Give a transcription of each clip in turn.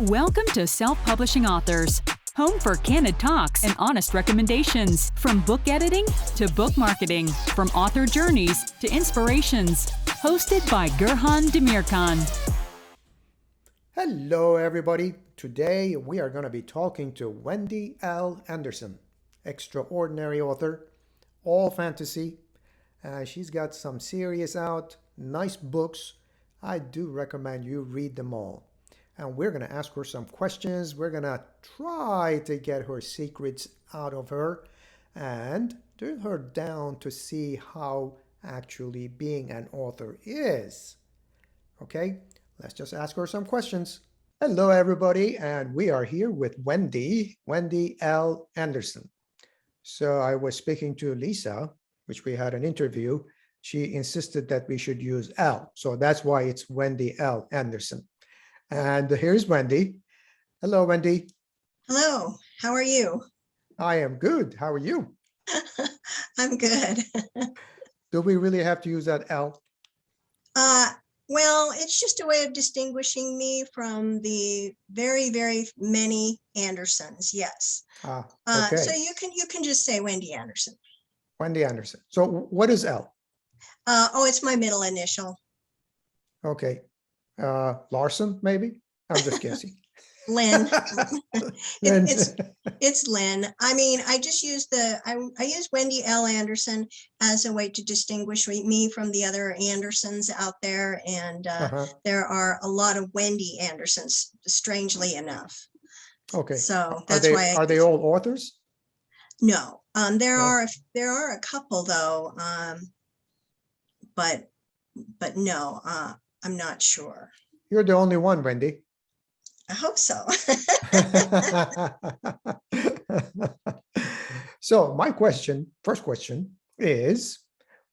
Welcome to Self-Publishing Authors, home for candid talks and honest recommendations, from book editing to book marketing, from author journeys to inspirations. Hosted by Gurhan Demirkan. Hello, everybody. Today we are going to be talking to Wendy L. Anderson, extraordinary author, all fantasy. She's got some series out, nice books. I do recommend you read them all. And we're going to ask her some questions. We're going to try to get her secrets out of her and drill her down to see how actually being an author is. Okay, let's just ask her some questions. Hello, everybody, and we are here with Wendy L. Anderson. So I was speaking to Lisa, which we had an interview. She insisted that we should use L. So that's why it's Wendy L. Anderson. And here's Wendy. Hello, Wendy. Hello, how are you? I am good. How are you? I'm good. Do we really have to use that L? Well, it's just a way of distinguishing me from the very, very many Andersons. Yes. Okay. So you can just say Wendy Anderson. Wendy Anderson. So what is L? It's my middle initial. Okay. Larson, maybe? I'm just guessing. Lynn. Lynn. It's Lynn. I mean, I just use I use Wendy L. Anderson as a way to distinguish me from the other Andersons out there. And there are a lot of Wendy Andersons, strangely enough. Okay. So that's why are they all authors? No. There are a couple though. But no, I'm not sure. You're the only one, Wendy. I hope so. So my first question is,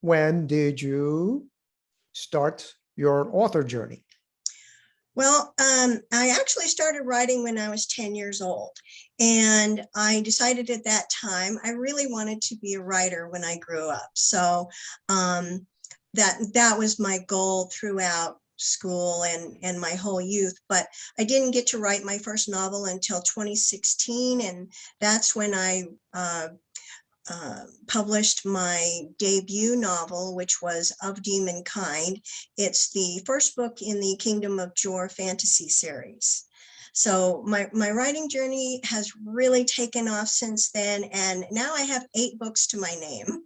when did you start your author journey? Well, I actually started writing when I was 10 years old. And I decided at that time, I really wanted to be a writer when I grew up. So that was my goal throughout school and my whole youth, but I didn't get to write my first novel until 2016, and that's when I published my debut novel, which was Of Demon Kind. It's the first book in the Kingdom of Jor fantasy series. So my writing journey has really taken off since then, and now I have 8 books to my name.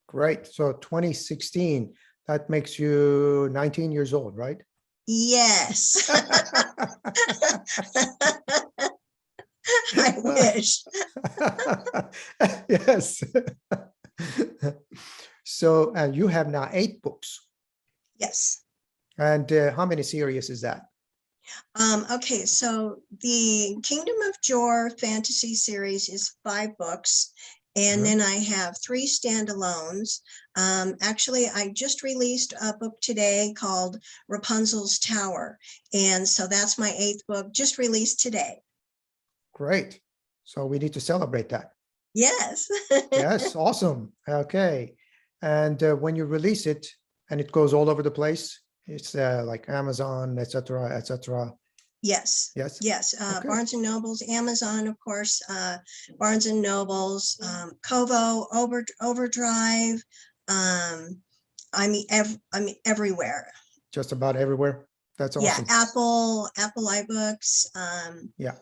Great. So 2016. That makes you 19 years old, right? Yes. I wish. Yes. So, and you have now 8 books. Yes. And how many series is that? Okay, so the Kingdom of Jor fantasy series is 5 books. And then I have 3 standalones. Actually, I just released a book today called Rapunzel's Tower. And so that's my 8th book, just released today. Great. So we need to celebrate that. Yes. Yes, awesome. Okay. And when you release it and it goes all over the place, it's like Amazon, etc., etc. Yes. Yes. Yes. Okay. Barnes and Nobles, Amazon, of course, Barnes and Nobles, Kovo, Overdrive. I mean, everywhere. Just about everywhere. That's awesome. Yeah. Apple iBooks. Yeah.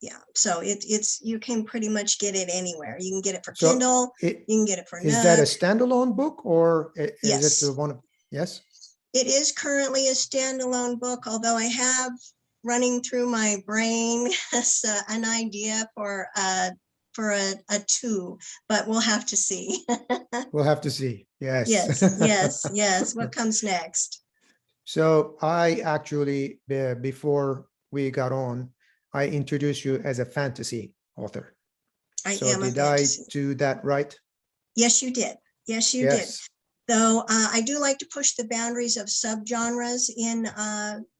Yeah. So it's you can pretty much get it anywhere. You can get it for Kindle. You can get it for Is Nook. that a standalone book, or is Yes. it one of? Yes. It is currently a standalone book, although I have running through my brain an idea for a 2, but we'll have to see. We'll have to see. Yes. Yes. What comes next? So I actually, before we got on, I introduced you as a fantasy author. Did I do that right? Yes, you did. Yes, you did. Though I do like to push the boundaries of subgenres in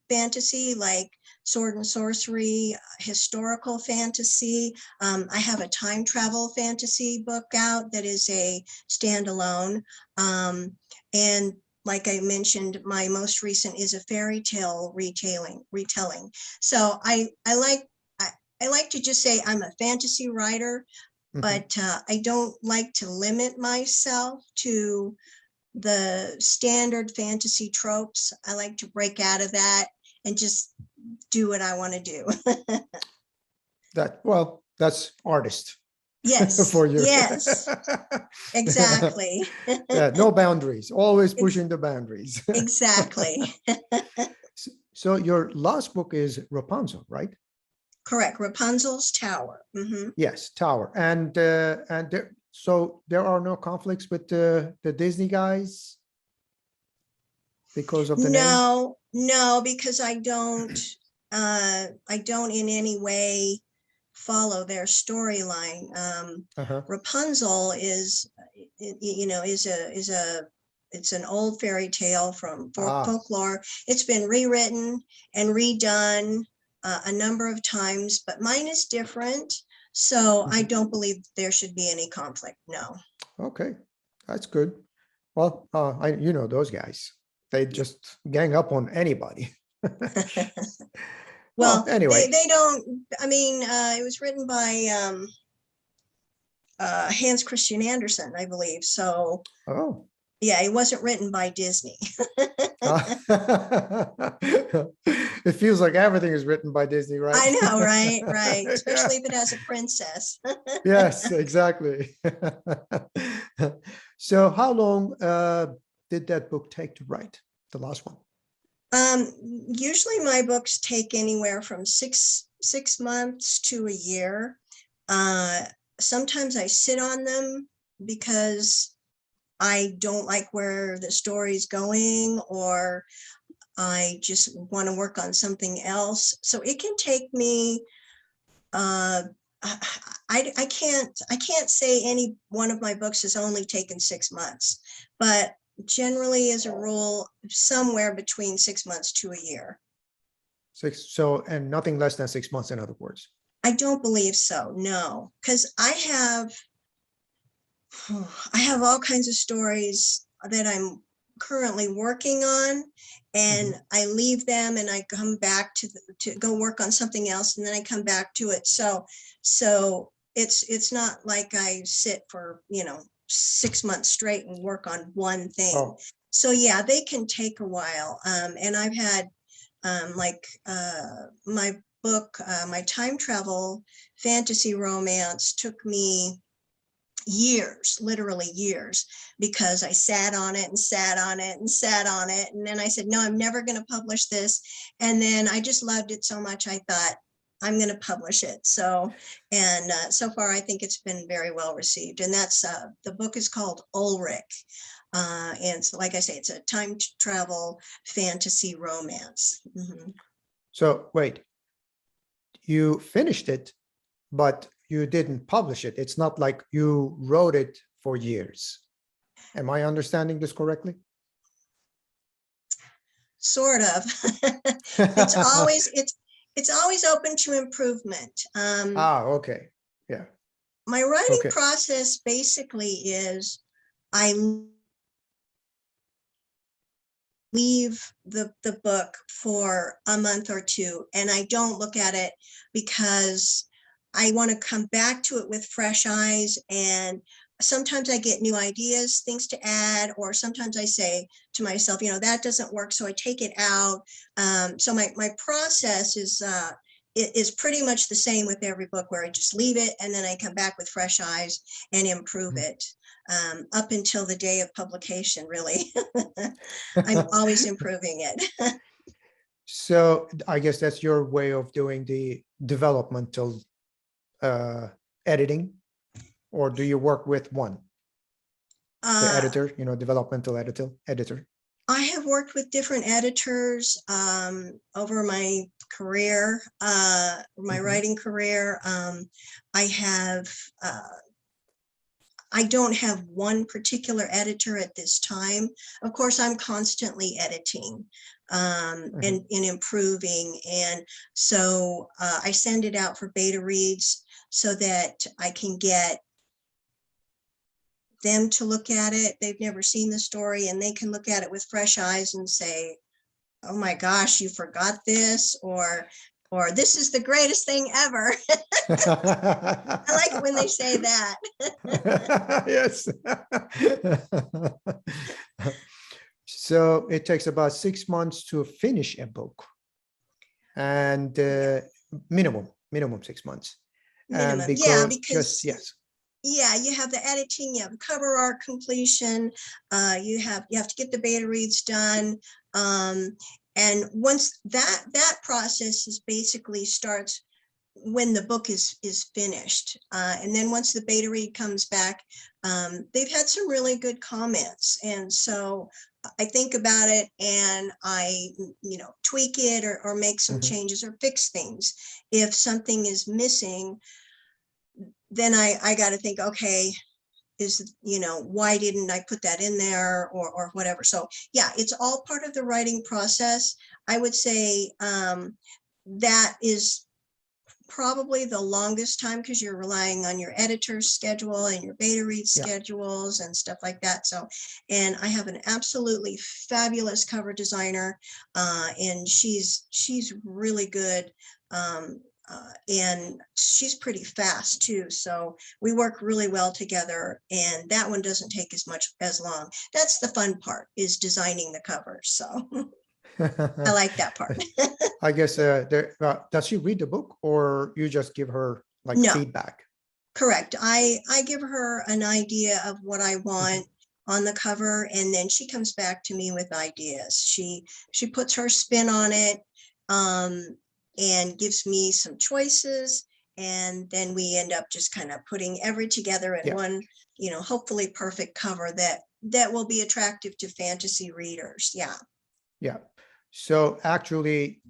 fantasy, like sword and sorcery, historical fantasy. I have a time travel fantasy book out that is a standalone. And like I mentioned, my most recent is a fairy tale retelling. So I like to just say I'm a fantasy writer, but I don't like to limit myself to the standard fantasy tropes. I like to break out of that and just do what I want to do. That's artist Yes, for you. yes, exactly. Yeah, no boundaries, always pushing the boundaries. Exactly. So your last book is Rapunzel, right? Correct. Rapunzel's Tower. Yes, Tower. And so there are no conflicts with the Disney guys because of the name? No, because I don't in any way follow their storyline. Uh-huh. Rapunzel is, it's an old fairy tale from Ah, folklore. It's been rewritten and redone a number of times, but mine is different. So I don't believe there should be any conflict. No. okay. That's good. Well, you know those guys. They just gang up on anybody. Well, Well, anyway. they don't. I mean, it was written by Hans Christian Andersen, I believe. So Oh. yeah, it wasn't written by Disney. It feels like everything is written by Disney, right? I know, right? Right. Yeah. Especially if it has a princess. Yes, exactly. So how long did that book take to write, the last one? Usually my books take anywhere from six months to a year. Uh, Sometimes I sit on them because I don't like where the story's going, or I just want to work on something else. So it can take me, I can't say any one of my books has only taken 6 months, but generally as a rule, somewhere between 6 months to a year. And nothing less than 6 months, in other words. I don't believe so, no, because I have all kinds of stories that I'm currently working on, and I leave them and I come back to go work on something else, and then I come back to it. So it's not like I sit for 6 months straight and work on one thing. Oh, So yeah, they can take a while. And I've had my book, my time travel fantasy romance took me years, literally years, because I sat on it and sat on it and sat on it. And then I said, no, I'm never going to publish this. And then I just loved it so much, I thought, I'm going to publish it. So, and so far, I think it's been very well received. And that's the book is called Ulrich. And so, like I say, it's a time travel fantasy romance. so wait, you finished it, but you didn't publish it. It's not like you wrote it for years. Am I understanding this correctly? Sort of. It's always it's always open to improvement. Okay. Yeah. My writing Okay. process basically is I leave the book for a month or two, and I don't look at it because I want to come back to it with fresh eyes. And sometimes I get new ideas, things to add, or sometimes I say to myself, that doesn't work, so I take it out. So my process is pretty much the same with every book, where I just leave it and then I come back with fresh eyes and improve it. Up until the day of publication, really. I'm always improving it. So I guess that's your way of doing the developmental editing, or do you work with one? The editor, developmental editor. I have worked with different editors over my career, my writing career. I don't have one particular editor at this time. Of course, I'm constantly editing and improving. And so I send it out for beta reads so that I can get them to look at it. They've never seen the story, and they can look at it with fresh eyes and say, oh my gosh, you forgot this, or this is the greatest thing ever. I like it when they say that. Yes. So it takes about 6 months to finish a book, and minimum 6 months. Minimum. And Yeah, because because yes. yeah, you have the editing, you have cover art completion, you have to get the beta reads done. And once that process is basically starts when the book is finished. And then once the beta read comes back, they've had some really good comments. And so I think about it and I, tweak it or make some changes or fix things. If something is missing, then I got to think, okay, why didn't I put that in there or whatever. So yeah, it's all part of the writing process. I would say that is probably the longest time because you're relying on your editor's schedule and your beta read schedules and stuff like that. So, and I have an absolutely fabulous cover designer, and she's really good. And she's pretty fast too. So we work really well together, and that one doesn't take as long. That's the fun part, is designing the covers. So I like that part. I guess does she read the book, or you just give her like No. feedback? Correct. I give her an idea of what I want on the cover, and then she comes back to me with ideas. She puts her spin on it, and gives me some choices, and then we end up just kind of putting together in one, hopefully perfect cover that will be attractive to fantasy readers. Yeah. So actually,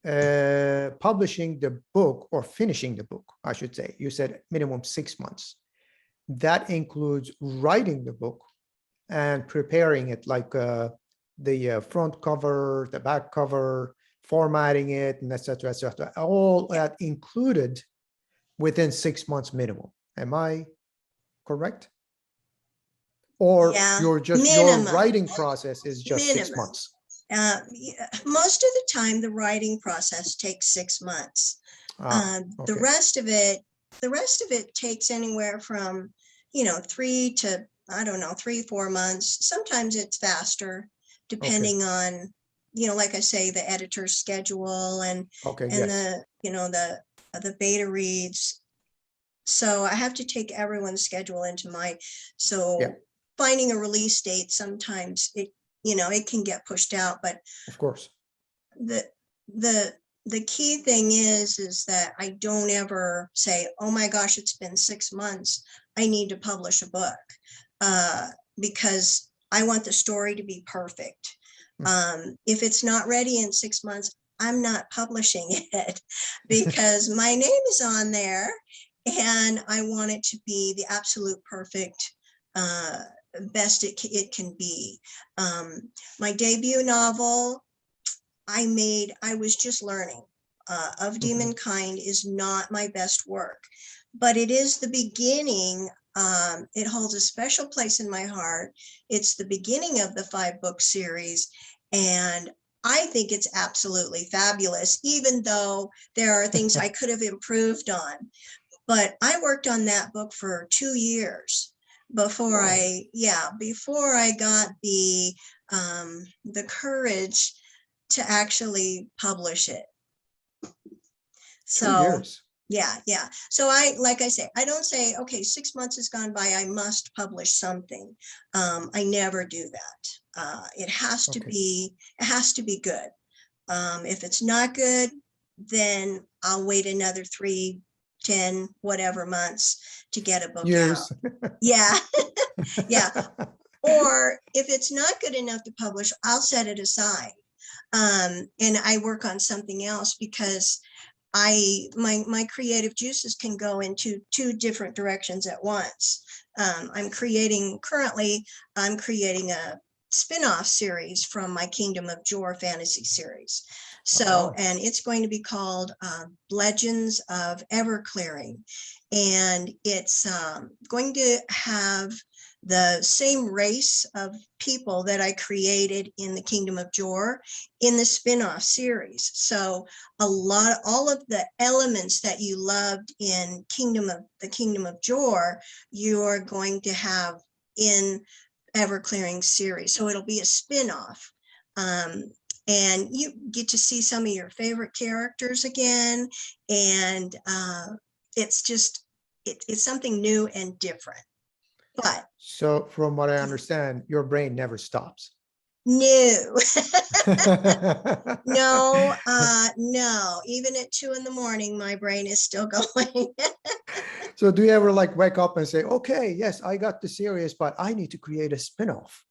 publishing the book, or finishing the book, I should say, you said minimum 6 months. That includes writing the book and preparing it, like the front cover, the back cover, formatting it, and etc., etc. All that included within 6 months minimum. Am I correct? Or your writing process is just minimum. 6 months? Most of the time, the writing process takes 6 months. Okay. The rest of it takes anywhere from 3 to 3-4 months. Sometimes it's faster, depending on like I say, the editor's schedule and the beta reads. So I have to take everyone's schedule into mind. So finding a release date, sometimes it can get pushed out, but of course, the key thing is that I don't ever say, oh my gosh, it's been 6 months, I need to publish a book, because I want the story to be perfect. If it's not ready in 6 months, I'm not publishing it because my name is on there and I want it to be the absolute perfect, best it can be. My debut novel I was just learning. Of Demonkind is not my best work, but it is the beginning. It holds a special place in my heart. It's the beginning of the 5-book series, and I think it's absolutely fabulous, even though there are things I could have improved on. But I worked on that book for 2 years before I got the courage to actually publish it. So 2 years. Yeah. So like I say, I don't say, okay, 6 months has gone by, I must publish something. I never do that. It has to be good. If it's not good, then I'll wait another 3, 10, whatever months to get a book years. Out. Yeah. Yeah. Or if it's not good enough to publish, I'll set it aside. And I work on something else, because my creative juices can go into 2 different directions at once. I'm creating a spin-off series from my Kingdom of Jor fantasy series. So, and it's going to be called Legends of Everclearing. And it's going to have the same race of people that I created in the Kingdom of Jor in the spin-off series. So all of the elements that you loved in the Kingdom of Jor, you're going to have in Everclearing series. So it'll be a spin-off. And you get to see some of your favorite characters again. And it's something new and different. But so from what I understand, your brain never stops. No, no, even at 2 a.m, my brain is still going. So do you ever like wake up and say, okay, yes, I got the series, but I need to create a spin-off?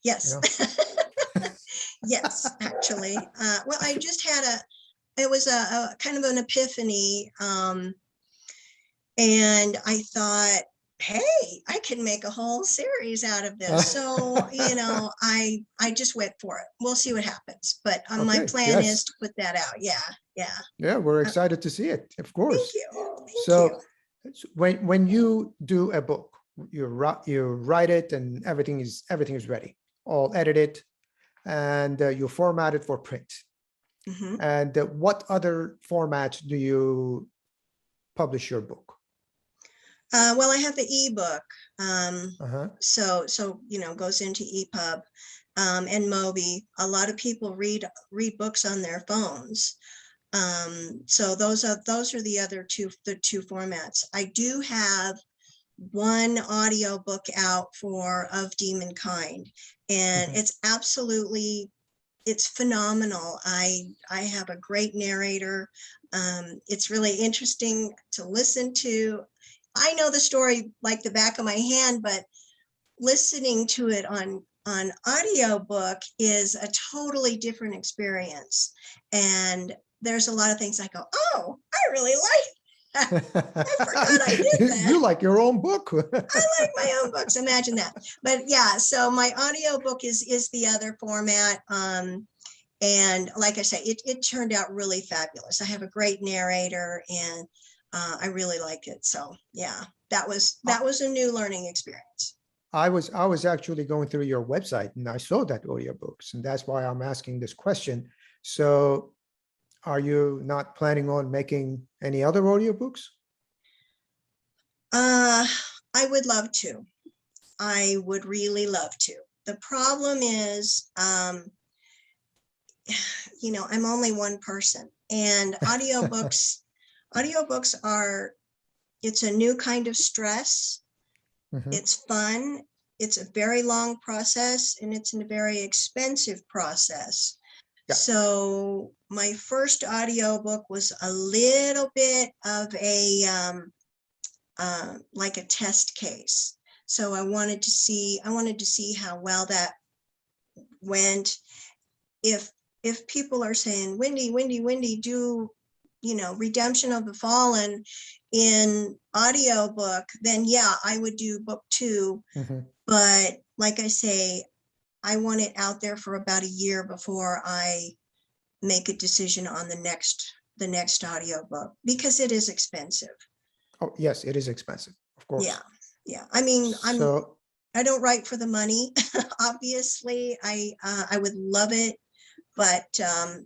Yes. You know? Yes, actually. Well, I just had it was a kind of an epiphany. And I thought, hey, I can make a whole series out of this. So, I just went for it. We'll see what happens. But my plan is to put that out. Yeah, yeah. Yeah, we're excited to see it, of course. Thank you. Thank you. When you do a book, you write it and everything is ready, all edited, and you format it for print. Mm-hmm. And what other formats do you publish your book? Well, I have the ebook, so goes into EPUB and Mobi. A lot of people read books on their phones, so those are the other two formats. I do have one audio book out for Of Demon Kind, and it's phenomenal. I have a great narrator. It's really interesting to listen to. I know the story like the back of my hand, but listening to it on audiobook is a totally different experience. And there's a lot of things I go, oh, I really like that. I forgot I did that. You like your own book. I like my own books. Imagine that. But yeah, so my audiobook is the other format. And like I say, it turned out really fabulous. I have a great narrator, and I really like it. So yeah, that was a new learning experience. I was actually going through your website and I saw that audiobooks, and that's why I'm asking this question. So are you not planning on making any other audiobooks? I would love to. I would really love to. The problem is, I'm only one person, and audiobooks it's a new kind of stress. Mm-hmm. It's fun. It's a very long process, and it's a very expensive process. Yeah. So my first audiobook was a little bit of a like a test case. So I wanted to see how well that went. If people are saying, Wendy, do Redemption of the Fallen in audiobook, then yeah, I would do book 2. Mm-hmm. But like I say, I want it out there for about a year before I make a decision on the next audiobook, because it is expensive. Oh yes, it is expensive, of course. Yeah. I mean, I don't write for the money. Obviously, I would love it. But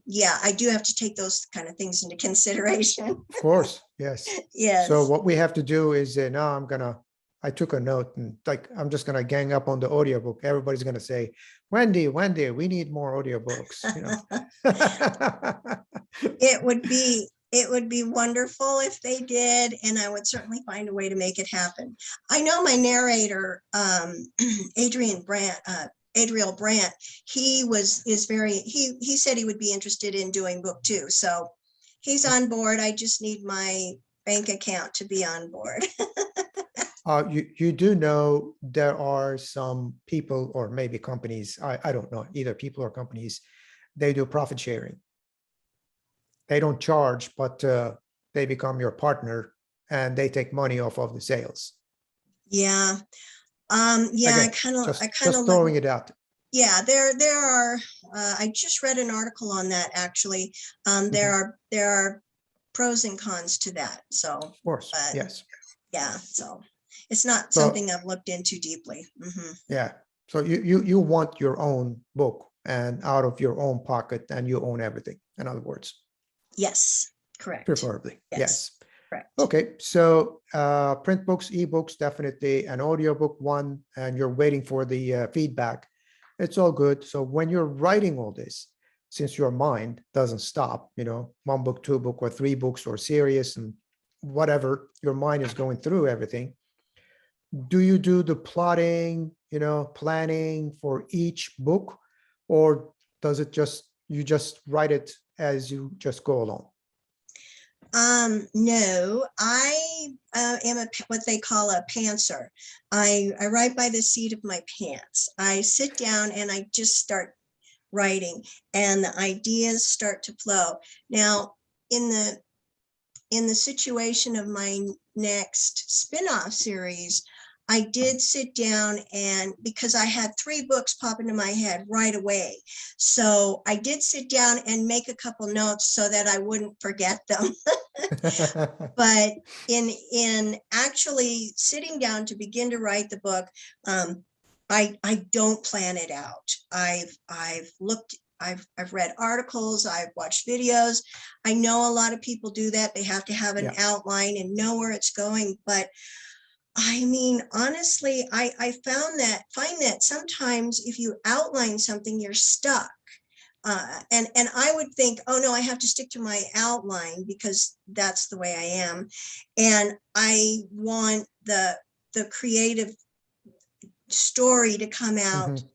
yeah, I do have to take those kind of things into consideration. Of course, yes. Yes. So what we have to do is now I took a note, and I'm just gonna gang up on the audiobook. Everybody's gonna say, Wendy, we need more audiobooks. It would be wonderful if they did, and I would certainly find a way to make it happen. I know my narrator, Adriel Brandt, he said he would be interested in doing book 2. So he's on board. I just need my bank account to be on board. You do know there are some people, or maybe companies, I don't know, either people or companies, they do profit sharing. They don't charge, but they become your partner and they take money off of the sales. Yeah. Again, I kind of throwing it out. Yeah, there are. I just read an article on that actually. There are pros and cons to that. So of course, yes. Yeah. So It's not So something I've looked into deeply. yeah. So you want your own book and out of your own pocket, and you own everything. In other words, Yes, correct. preferably. Yes, Yes. correct. Okay. So print books, ebooks, definitely an audiobook one, and you're waiting for the feedback. It's all good. So when you're writing all this, since your mind doesn't stop, one book, two book, or three books, or series, and whatever, your mind is going through everything. Do you do the plotting, planning for each book, or does it you just write it as you just go along? No, I am what they call a pantser. I write by the seat of my pants. I sit down and I just start writing, and the ideas start to flow. Now, in the situation of my next spin-off series, I did sit down, and because I had three books pop into my head right away, so I did sit down and make a couple notes so that I wouldn't forget them. But in actually sitting down to begin to write the book, I don't plan it out. I've looked, I've read articles, I've watched videos. I know a lot of people do that. They have to have an Yeah. outline and know where it's going. But I mean, honestly, I find that sometimes if you outline something, you're stuck. And I would think, oh no, I have to stick to my outline because that's the way I am. And I want the creative story to come out Mhm.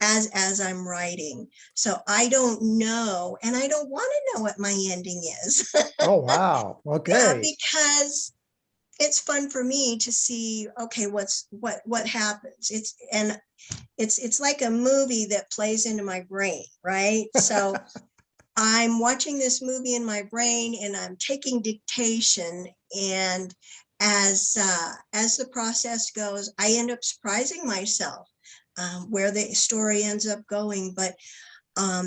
as I'm writing. So I don't know, and I don't want to know what my ending is. Oh, wow. Okay. Because it's fun for me to see, okay, what happens. It's like a movie that plays into my brain, right? So I'm watching this movie in my brain and I'm taking dictation, and as the process goes, I end up surprising myself where the story ends up going. But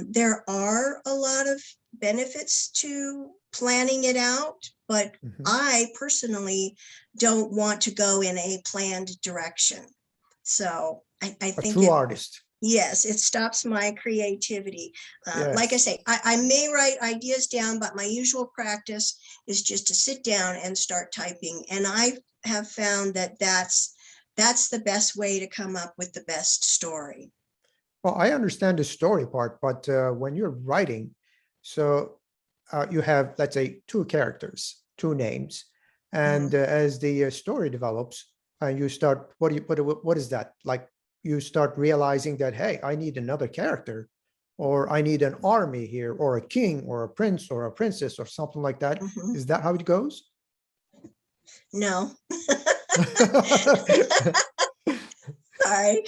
there are a lot of benefits to planning it out, but Mhm. I personally don't want to go in a planned direction. So I A think true artist. yes, it stops my creativity. Like I Yes. say, I may write ideas down, but my usual practice is just to sit down and start typing. And I have found that that's the best way to come up with the best story. Well, I understand the story part, but when you're writing, so you have, let's say, two characters, two names, and Mhm. as the story develops, you start, what is that? Like you start realizing that, hey, I need another character, or I need an army here, or a king, or a prince, or a princess, or something like that. Mhm. Is that how it goes? No, sorry.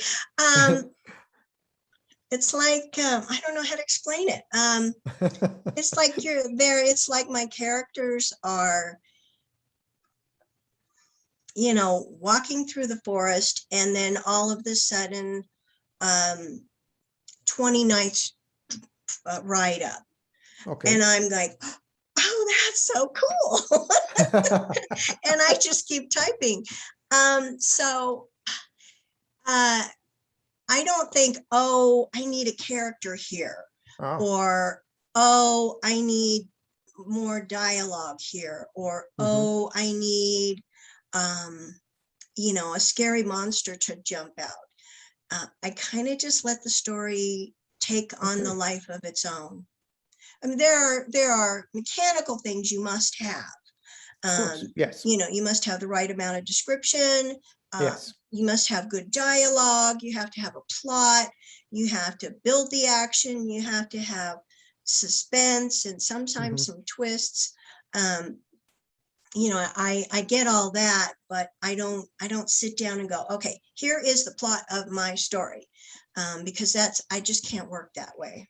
It's like I don't know how to explain it. It's like you're there. It's like my characters are, walking through the forest, and then all of a sudden, 20 nights ride up, and Okay. I'm like, oh, that's so cool, and I just keep typing. So uh, I don't think, oh, I need a character here, Oh. or oh, I need more dialogue here, or Mhm. oh, I need, um, a scary monster to jump out. I kind of just let the story take on the Okay. life of its own. I mean, there are mechanical things you must have. Of course. Yes. You must have the right amount of description. Yes. You must have good dialogue. You have to have a plot. You have to build the action. You have to have suspense and sometimes Mhm. some twists. Um, I get all that, but I don't sit down and go, okay, here is the plot of my story, because I just can't work that way.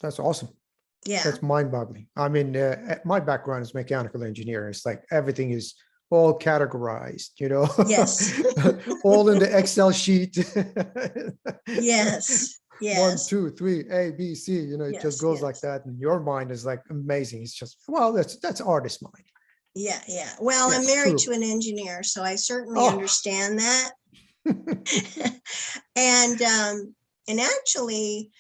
That's awesome. Yeah. That's mind-boggling. I mean, my background is mechanical engineering. It's like everything is all categorized, Yes. all in the Excel sheet. Yes. One, Yes. two, three, A, B, C. It just Yes. goes like Yes. that, and your mind is like amazing. It's just, well, that's artist mind. Yeah, yeah. Well, I'm Yes, married true. to an engineer, so I certainly Oh, understand that. And actually,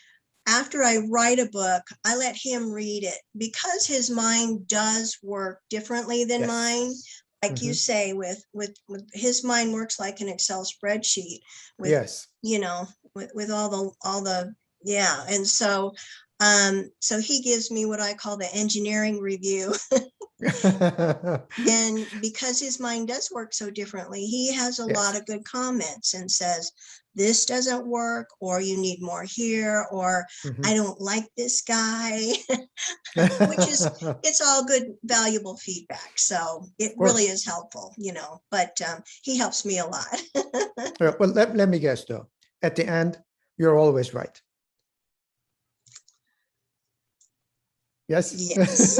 after I write a book, I let him read it because his mind does work differently than yes. mine. Like you Hmm. say, with his mind works like an Excel spreadsheet with, Yes. you know, with all the yeah. And so so he gives me what I call the engineering review. And because his mind does work so differently, he has a lot Yes. of good comments and says, this doesn't work, or you need more here, or Hmm. I don't like this guy, which is, it's all good, valuable feedback. So it Of really course. is helpful, but he helps me a lot. Well, let me guess though. At the end, you're always right. Yes. Yes.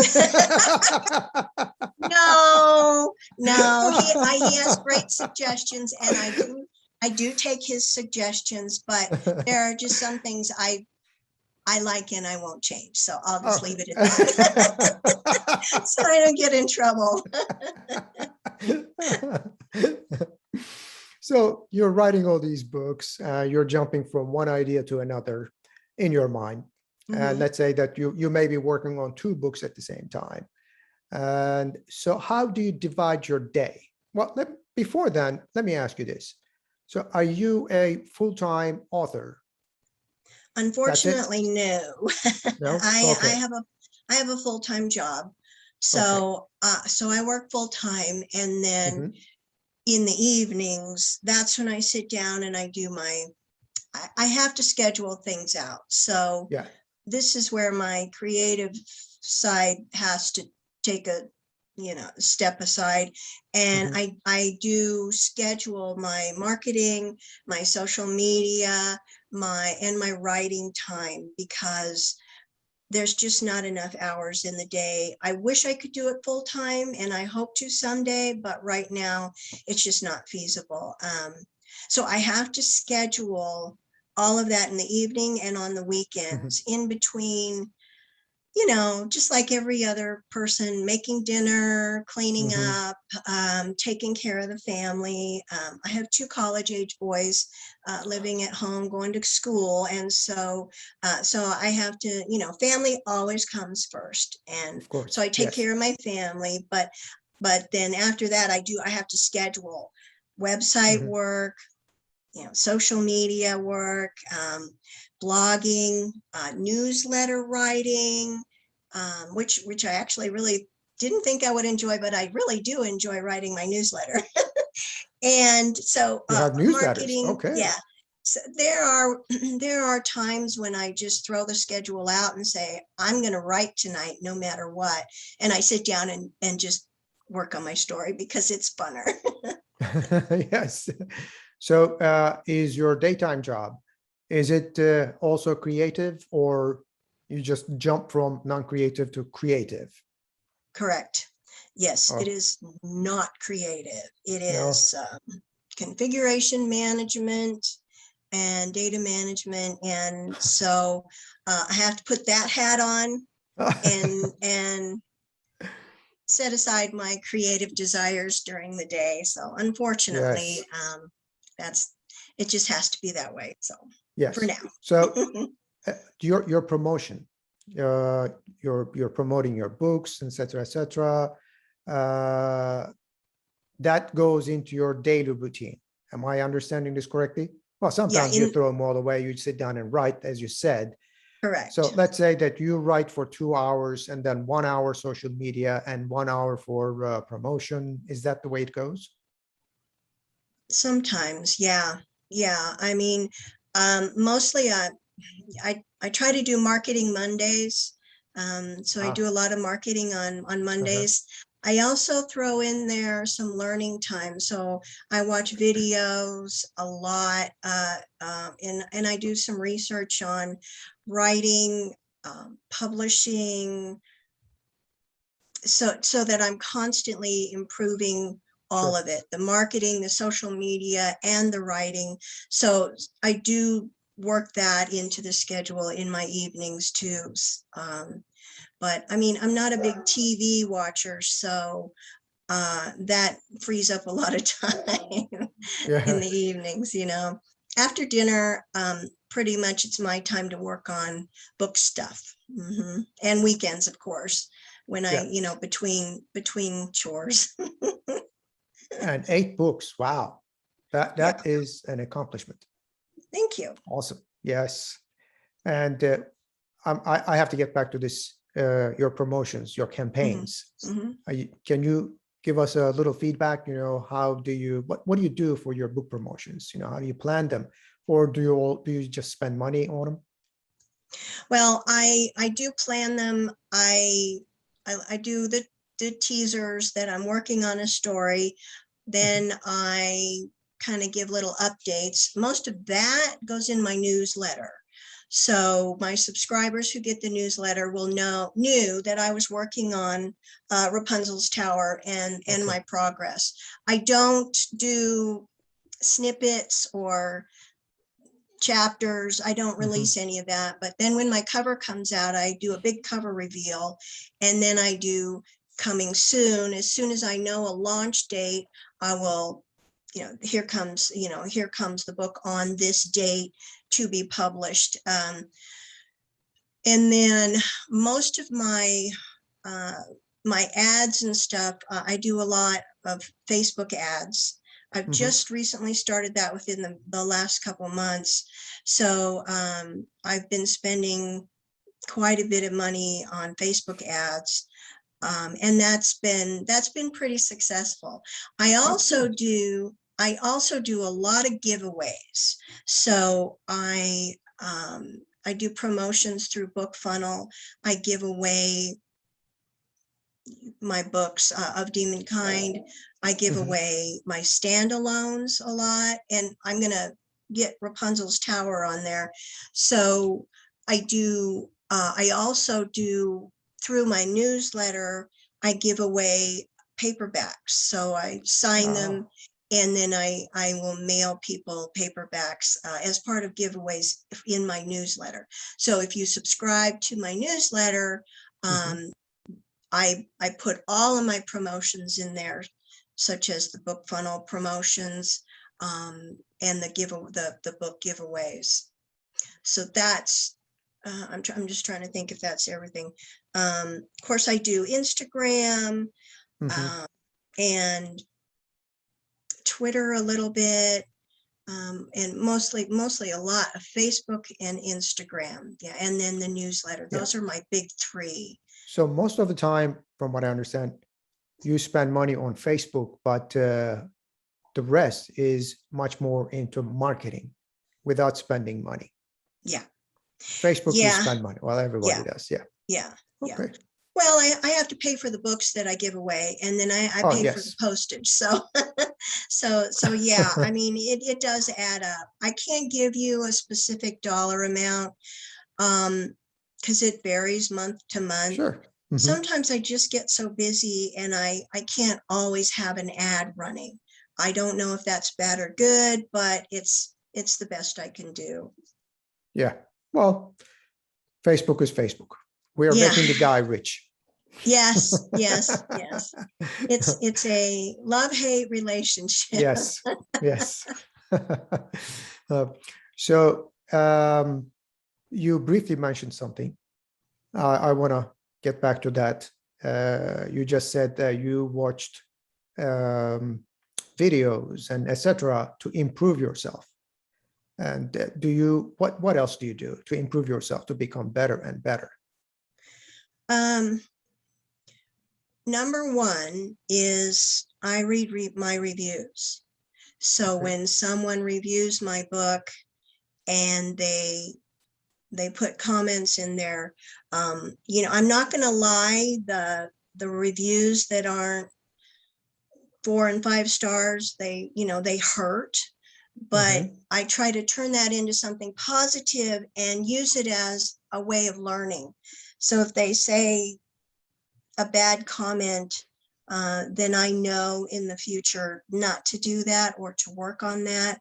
No, no, he has great suggestions, and I do take his suggestions, but there are just some things I like and I won't change. So I'll just leave Okay. it at that. So I don't get in trouble. So you're writing all these books, you're jumping from one idea to another in your mind. And Mhm. let's say that you may be working on two books at the same time. And so how do you divide your day? Well, before then, let me ask you this. So are you a full-time author? That's it? Unfortunately, no. No? I Okay. have a full-time job. Okay. So I work full-time, and then Hmm. in the evenings, that's when I sit down and I do I have to schedule things out. So Yeah. this is where my creative side has to take a step aside, and Hmm. I do schedule my marketing, my social media, my writing time, because there's just not enough hours in the day. I wish I could do it full time, and I hope to someday, but right now it's just not feasible. So I have to schedule all of that in the evening and on the Hmm. weekends in between, just like every other person, making dinner, cleaning Hmm. up, taking care of the family. I have two college age boys living at home, going to school. And so I have to, family always comes first. And Of so course. I take Yes. care of my family, but then after that, I have to schedule website Hmm. work, social media work, blogging, newsletter writing, which I actually really didn't think I would enjoy, but I really do enjoy writing my newsletter. And so You have newsletters. marketing, yeah. Okay. So there are times when I just throw the schedule out and say, I'm going to write tonight, no matter what. And I sit down and just work on my story because it's funner. Yes. So is your daytime job, is it also creative, or you just jump from non-creative to creative? Correct. Yes, it Oh, is not creative. It no. is configuration management and data management. And so I have to put that hat on and set aside my creative desires during the day. So unfortunately, Yes. that's it just has to be that way. So for Yes. So now. your promotion, uh, you're promoting your books, etc., etc. Uh, that goes into your daily routine. Am I understanding this correctly? Well, Yeah, sometimes you throw them all away. You sit down and write, as you said. So correct. let's say that you write for 2 hours and then 1 hour social media and 1 hour for promotion. Is that the way it goes? Sometimes, yeah. Yeah. I mean, mostly I try to do marketing Mondays. So I Ah, do a lot of marketing on uh-huh. Mondays. I also throw in there some learning time. So I watch videos a lot, and I do some research on writing, publishing, so that I'm constantly improving all Sure. of it, the marketing, the social media, and the writing. So I do work that into the schedule in my evenings too. But I mean, I'm not a big TV watcher, so that frees up a lot of time in Yeah. the evenings, After dinner, pretty much it's my time to work on book stuff. And weekends, of course, when Yeah. between chores. And 8 books. Wow. That Yeah, that is an accomplishment. thank you. Awesome. Yes. And I have to get back to this, your promotions, your hmm campaigns. hmm Can you give us a little feedback? How do you, what do you do for your book promotions? How do you plan them? Or do you just spend money on them? Well, I do plan them. I do the teasers that I'm working on a story. Mhm. Then I kind of give little updates. Most of that goes in my newsletter. So my subscribers who get the newsletter will knew that I was working on Rapunzel's Tower and Okay. my progress. I don't do snippets or chapters. I don't Mhm. release any of that. But then when my cover comes out, I do a big cover reveal. And then I do coming soon. As soon as I know a launch date, I will, here comes the book on this date to be published. And then most of uh, my ads and stuff, I do a lot of Facebook ads. I've Mhm. just recently started that within the last couple of months. So I've been spending quite a bit of money on Facebook ads. And that's been pretty successful. I That's also good. do I also do a lot of giveaways. So I do promotions through Book Funnel. I give away my books of Demon Kind. I give Mhm. away my standalones a lot, and I'm gonna get Rapunzel's Tower on there. So I do. I also do through my newsletter. I give away paperbacks, so I sign Ah. them, and then I will mail people paperbacks as part of giveaways in my newsletter. So if you subscribe to my newsletter, Mhm. um, I put all of my promotions in there, such as the book funnel promotions and the book giveaways. So that's I'm just trying to think if that's everything. Of course, I do Instagram Mhm. uh, and Twitter a little bit, and mostly a lot of Facebook and Instagram. Yeah, and then the newsletter. Yeah. Those are my big three. So most of the time, from what I understand, you spend money on Facebook, but the rest is much more into marketing without spending money. Yeah, Facebook, you yeah, spend money. Well, everybody yeah. does. Yeah. Yeah, yeah. Okay. Well, I have to pay for the books that I give away, and then I Oh, pay for the yes. postage. So, so yeah. I mean, it does add up. I can't give you a specific dollar amount, because it varies month to month. Sure. Hmm. Sometimes I just get so busy, and I can't always have an ad running. I don't know if that's bad or good, but it's the best I can do. Yeah. Well, Facebook is Facebook. We are Yeah. making the guy rich. Yes, yes, yes. It's a love-hate relationship. Yes. Yes. Uh, so you briefly mentioned something. I want to get back to that. You just said that you watched um, videos and etc. to improve yourself. And what else do you do to improve yourself to become better and better? Um, Number one is I read my reviews. So Okay. when someone reviews my book and they put comments in there, I'm not going to lie, the reviews that aren't 4 and 5 stars, they hurt, but Mm-hmm. I try to turn that into something positive and use it as a way of learning. So if they say a bad comment, then I know in the future not to do that or to work on that.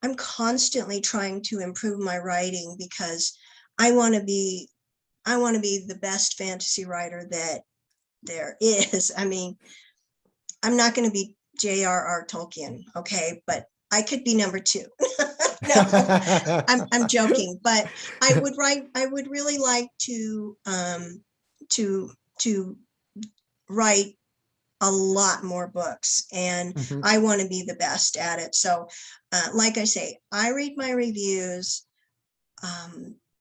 I'm constantly trying to improve my writing because I want to be I want to be the best fantasy writer that there is. I mean, I'm not going to be J.R.R. Tolkien, okay, but I could be number 2. No, I'm joking, but I would really like to write a lot more books, and Mhm. I want to be the best at it. So, like I say, I read my reviews,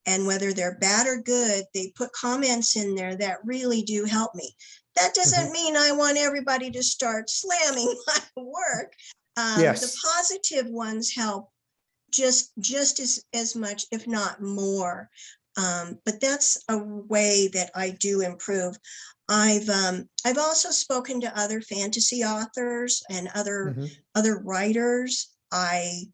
and whether they're bad or good, they put comments in there that really do help me. That Mhm. doesn't mean I want everybody to start slamming my work. The Yes. positive ones help just as much, if not more. But that's a way that I do improve. I've also spoken to other fantasy authors and Mhm. other writers. I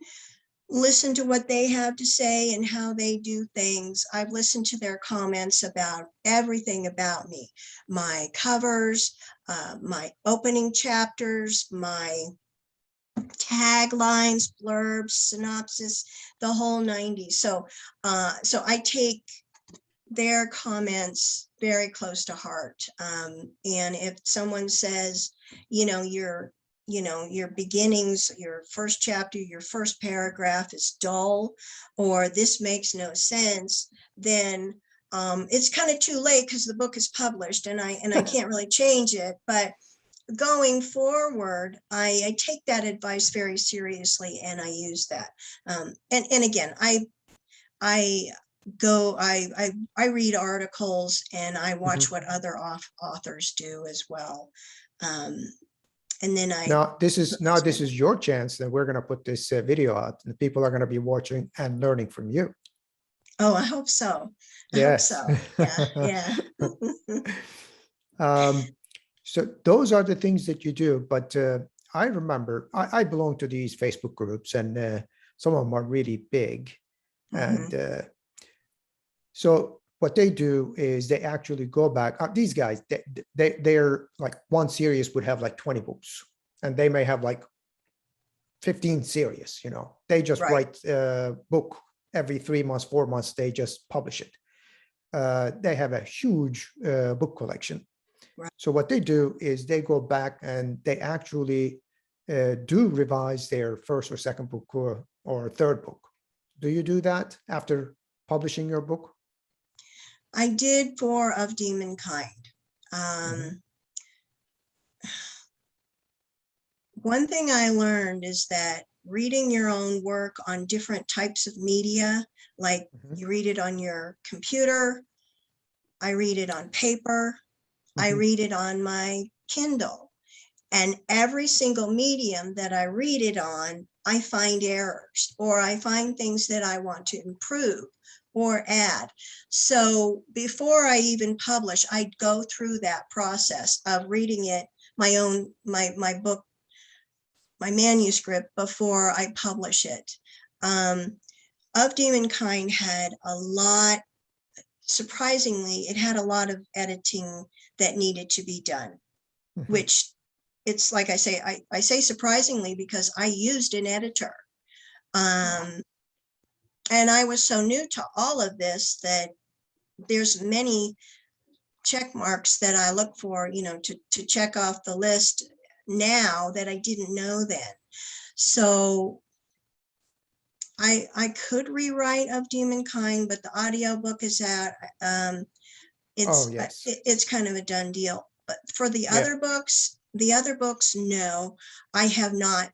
listen to what they have to say and how they do things. I've listened to their comments about everything about me, my covers, my opening chapters, my taglines, blurbs, synopsis, the whole 90s. So I take their comments very close to heart. And if someone says, your beginnings, your first chapter, your first paragraph is dull, or this makes no sense, then it's kind of too late because the book is published and I can't really change it. But going forward, I take that advice very seriously and I use that. And again, I I read articles and I watch Mhm. what other authors do as well. Um, and then Now this is your chance that we're going to put this video out, and people are going to be watching and learning from you. oh, I hope so. I hope Yes. so. Yeah, yeah. um, so those are the things that you do. But I remember I belong to these Facebook groups, and some of them are really big. And Mhm. so what they do is they actually go back. These guys, they're like, one series would have like 20 books, and they may have like 15 series. They just Right, write a book every 3 months, 4 months. They just publish it. They have a huge book collection. right. So what they do is they go back and they actually do revise their first or second book, or third book. Do you do that after publishing your book? I did 4 of Demon Kind. Mhm. Um, One thing I learned is that reading your own work on different types of media, like Mhm. you read it on your computer, I read it on paper, I Mhm. read it on my Kindle, and every single medium that I read it on, I find errors or I find things that I want to improve or add. So before I even publish, I go through that process of reading it, my book, my manuscript, before I publish it. Of Demon Kind had a lot, surprisingly, it had a lot of editing that needed to be done, Mhm. which it's like I say surprisingly because I used an editor. Oh, Um, and I was so new to all of this that there's many check marks that I look for, to check off the list now that I didn't know then. So I could rewrite Of Demon Kind, but the audiobook is out. oh, It's yes. it's kind of a done deal. But for Yeah. the other books, no, I have not.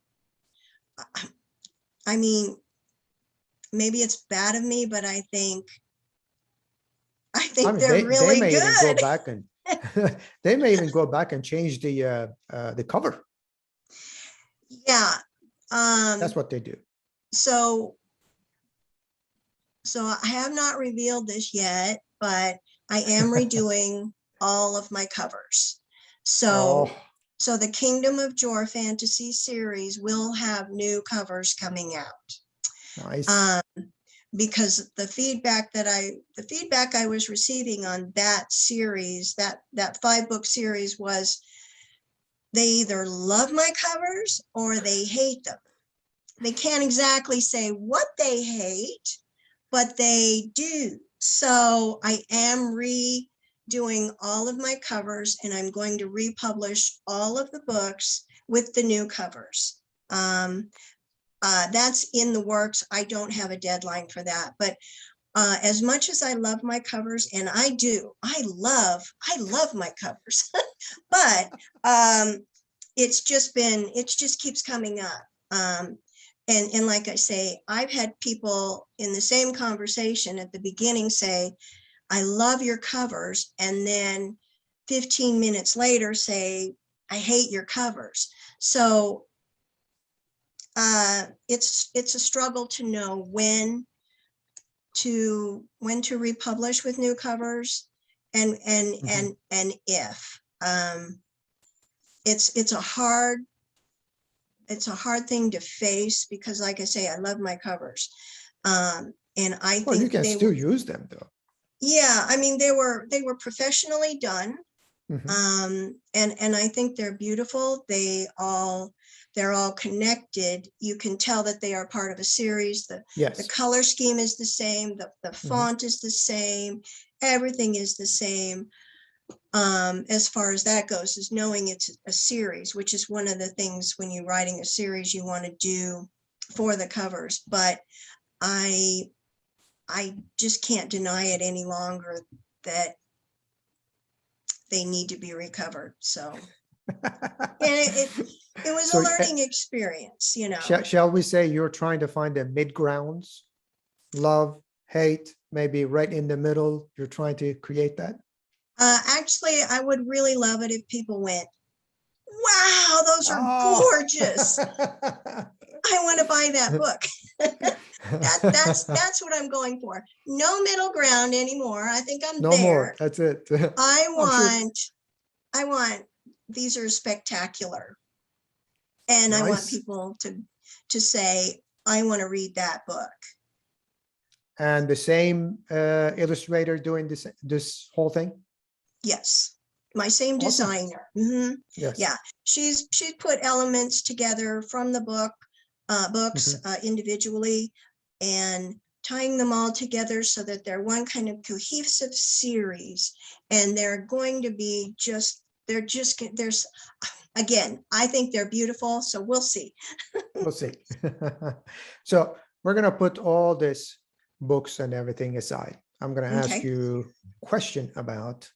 I mean, maybe it's bad of me, but I I think mean, they're they really may even go good. back and they may even go back and change the cover. Yeah. That's Um, what they do. so so I have not revealed this yet, but I am redoing all of my covers. Oh, So the Kingdom of Jor fantasy series will have new covers coming out. nice. Um, because the feedback I was receiving on that series, that 5-book series, was they either love my covers or they hate them. They can't exactly say what they hate, but they do. So I am doing all of my covers, and I'm going to republish all of the books with the new covers. That's in the works. I don't have a deadline for that, but as much as I love my covers, and I love my covers, but it just keeps coming up. And like I say, I've had people in the same conversation at the beginning say, I love your covers, and then 15 minutes later say, I hate your covers. So it's a struggle to know when to republish with new covers, and if it's a hard thing to face, because like I say, I love my covers, and I Well, you think can still use them though. yeah, I mean, they were professionally done. Mhm. And I think they're beautiful. They're all connected. You can tell that they are part of a series. The Yes. color scheme is the same. The font is the same. Everything is the same. As far as that goes, is knowing it's a series, which is one of the things when you're writing a series you want to do for the covers. But I just can't deny it any longer that they need to be recovered. So, and it was So a learning experience, you know. shall we say you're trying to find a mid-grounds, love, hate, maybe right in the middle? You're trying to create that? Actually, I would really love it if people went, wow, those are Oh. gorgeous. I want to buy that book. That's what I'm going for. No middle ground anymore. I think I'm No more. there. That's it. I I'm sure. want, these are spectacular. And I want Nice. people to say, I want to read that book. And the same illustrator doing this whole thing? Yes, my same Awesome. designer. Yes. Yeah, she's put elements together from the books individually, and tying them all together so that they're one kind of cohesive series. And they're going to be there's again, I think they're beautiful. So we'll see. We'll see. So we're going to put all this books and everything aside. I'm going to ask Okay. you a question about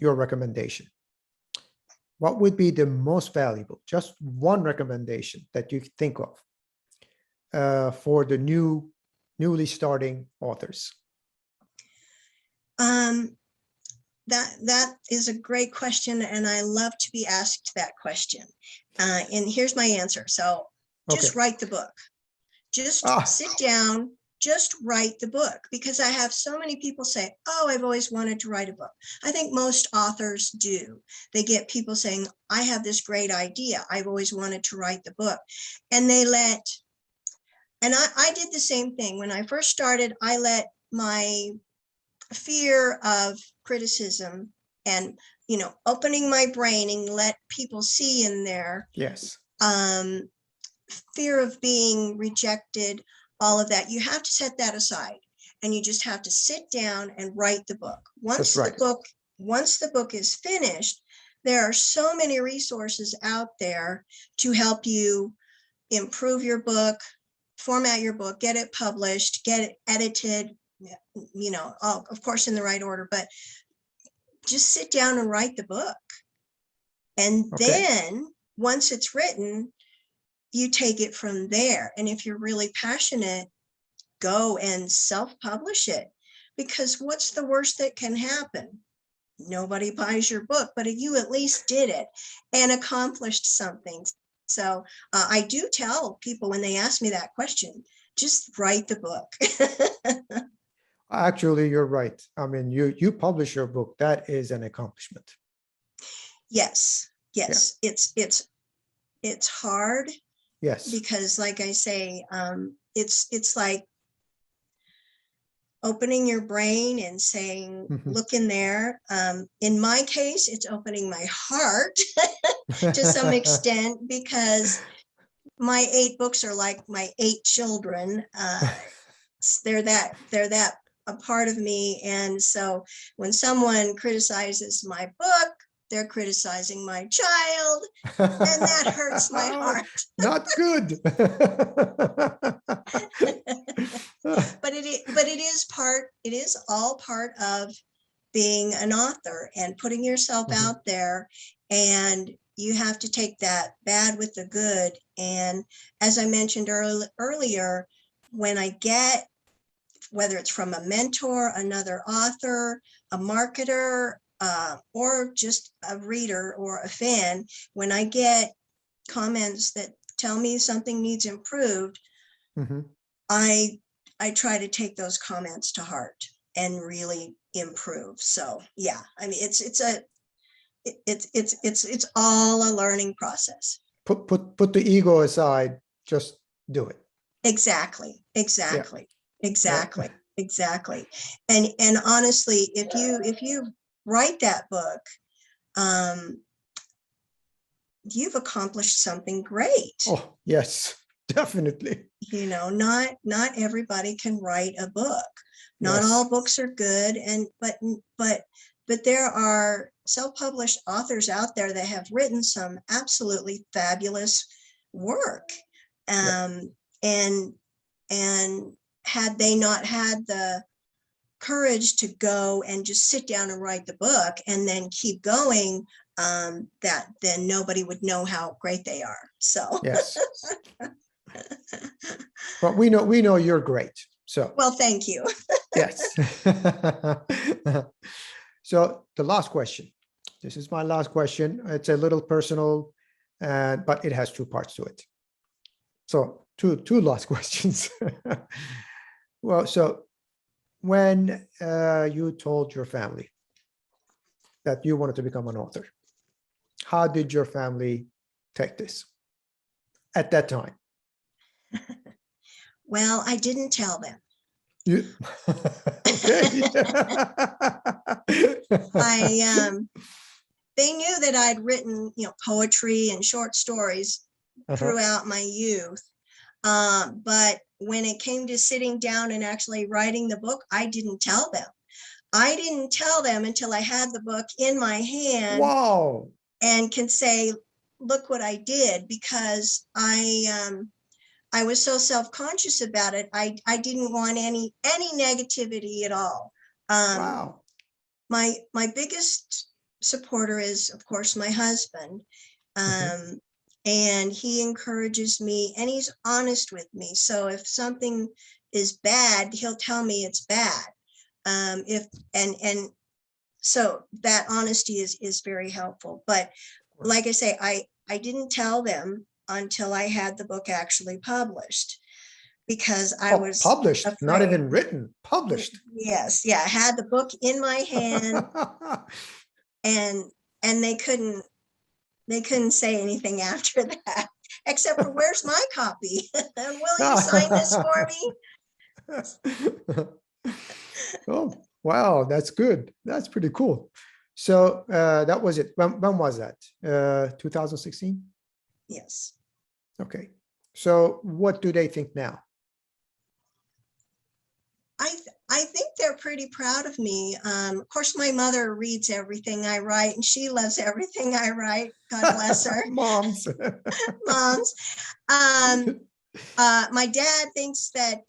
your recommendation. What would be the most valuable, just one recommendation that you think of for the newly starting authors? That is a great question, and I love to be asked that question. And here's my answer. So just write the book. Just sit down, just write the book, because I have so many people say, oh, I've always wanted to write a book. I think most authors do. They get people saying, I have this great idea. I've always wanted to write the book. And I did the same thing. When I first started, I let my fear of criticism and, opening my brain and let people see in there. Yes. Fear of being rejected, all of that. You have to set that aside, and you just have to sit down and write the book. Once the book is finished, there are so many resources out there to help you improve your book, format your book, get it published, get it edited, of course in the right order, but just sit down and write the book. And then once it's written, you take it from there. And if you're really passionate, go and self-publish it, because what's the worst that can happen? Nobody buys your book, but you at least did it and accomplished something. So I do tell people when they ask me that question, just write the book. Actually, you're right. I mean, you publish your book. That is an accomplishment. Yes. Yeah. It's hard. Yes. Because like I say, it's like opening your brain and saying, look in there. In my case, it's opening my heart to some extent, because my 8 books are like my 8 children. They're that a part of me. And so when someone criticizes my book, they're criticizing my child, and that hurts my heart. Not good. But it is all part of being an author and putting yourself out there, and you have to take that bad with the good. And as I mentioned earlier, when I get, whether it's from a mentor, another author, a marketer, or just a reader or a fan, when I get comments that tell me something needs improved, I try to take those comments to heart and really improve. So yeah, I mean, it's all a learning process. Put the ego aside, just do it. Exactly. Yeah. And honestly, if you write that book, you've accomplished something great. Oh, yes, definitely. You know, not everybody can write a book. Not Yes. all books are good, and but there are self-published authors out there that have written some absolutely fabulous work. And had they not had the courage to go and just sit down and write the book and then keep going, that then nobody would know how great they are. So yes. But we know you're great. So well, thank you. yes. So the last question. This is my last question. It's a little personal, but it has two parts to it. So two last questions. Well, so when you told your family that you wanted to become an author, how did your family take this at that time? Well, I didn't tell them. Okay. They knew that I'd written, poetry and short stories throughout my youth. But when it came to sitting down and actually writing the book, I didn't tell them. I didn't tell them until I had the book in my hand. Wow. And can say, look what I did, because I was so self-conscious about it. I didn't want any negativity at all. Wow. My biggest supporter is, of course, my husband. And he encourages me, and he's honest with me. So if something is bad, he'll tell me it's bad. So that honesty is very helpful. But like I say, I didn't tell them until I had the book actually published, because I was published, afraid. Not even written, published. Yes, yeah, I had the book in my hand, and they couldn't say anything after that, except for, where's my copy? Will you sign this for me? Oh, wow, that's good. That's pretty cool. So that was it. When was that? 2016? Yes. Okay. So what do they think now? I think they're pretty proud of me. Of course, my mother reads everything I write, and she loves everything I write. God bless her. Moms. Moms. My dad thinks that,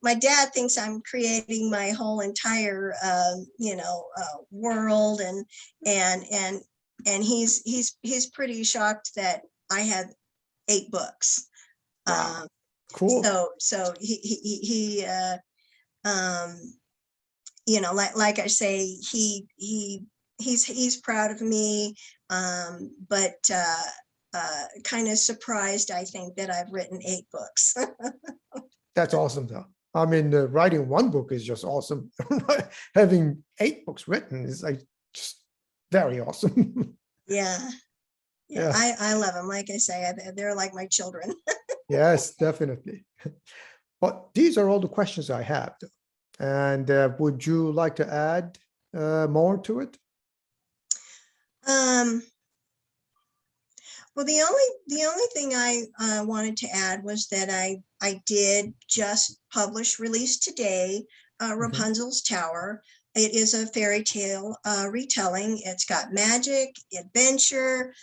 my dad thinks I'm creating my whole entire, world, and he's pretty shocked that I had 8 books. Wow. Cool. So he like I say, he's proud of me, but kind of surprised, I think, that I've written 8 books. That's awesome, though. I mean, writing one book is just awesome. Having 8 books written is just very awesome. Yeah. I love them. Like I say, they're like my children. Yes, definitely. But these are all the questions I have. And would you like to add more to it? Well, the only thing I wanted to add was that I did just release today Rapunzel's Tower. It is a fairy tale retelling. It's got magic, adventure,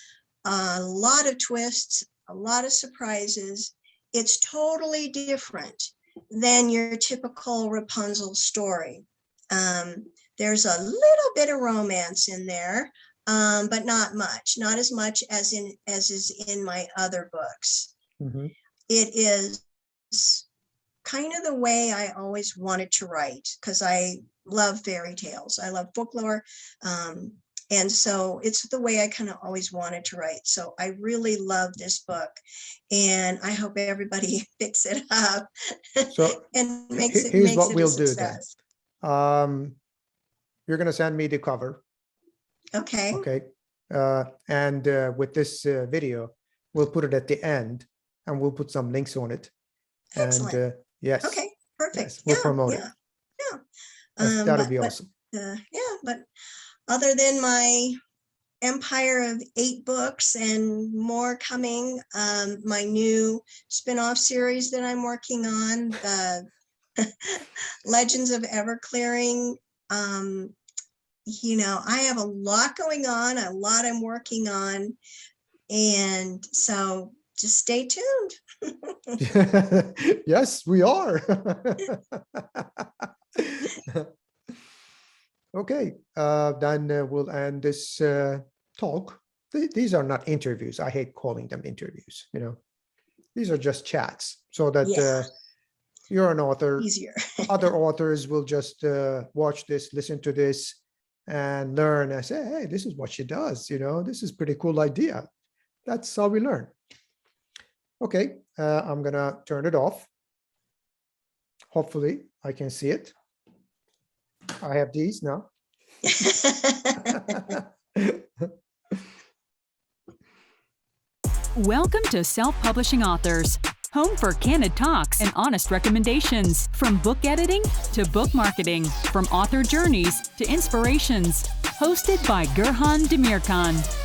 a lot of twists, a lot of surprises. It's totally different than your typical Rapunzel story. There's a little bit of romance in there, but not much, not as much as is in my other books. Mm-hmm. It is kind of the way I always wanted to write, because I love fairy tales. I love folklore. And so it's the way I kind of always wanted to write. So I really love this book, and I hope everybody picks it up So and makes it, here's makes what it we'll a do success. then. You're going to send me the cover. Okay. Okay. And with this video, we'll put it at the end, and we'll put some links on it. Excellent. And yes. Okay. Perfect. Yes, we'll promote it. Yeah. That'll be awesome. But other than my empire of 8 books and more coming, my new spin-off series that I'm working on, the Legends of Everclearing. I have a lot going on, a lot I'm working on, and so just stay tuned. Yes, we are. Okay, then we'll end this talk. These are not interviews. I hate calling them interviews. These are just chats, so that you're an author. Easier. Other authors will just watch this, listen to this, and learn. I say, hey, this is what she does. This is a pretty cool idea. That's how we learn. Okay, I'm gonna turn it off. Hopefully, I can see it. I have these now. Welcome to Self-Publishing Authors, home for candid talks and honest recommendations, from book editing to book marketing, from author journeys to inspirations. Hosted by Gurhan Demirkan.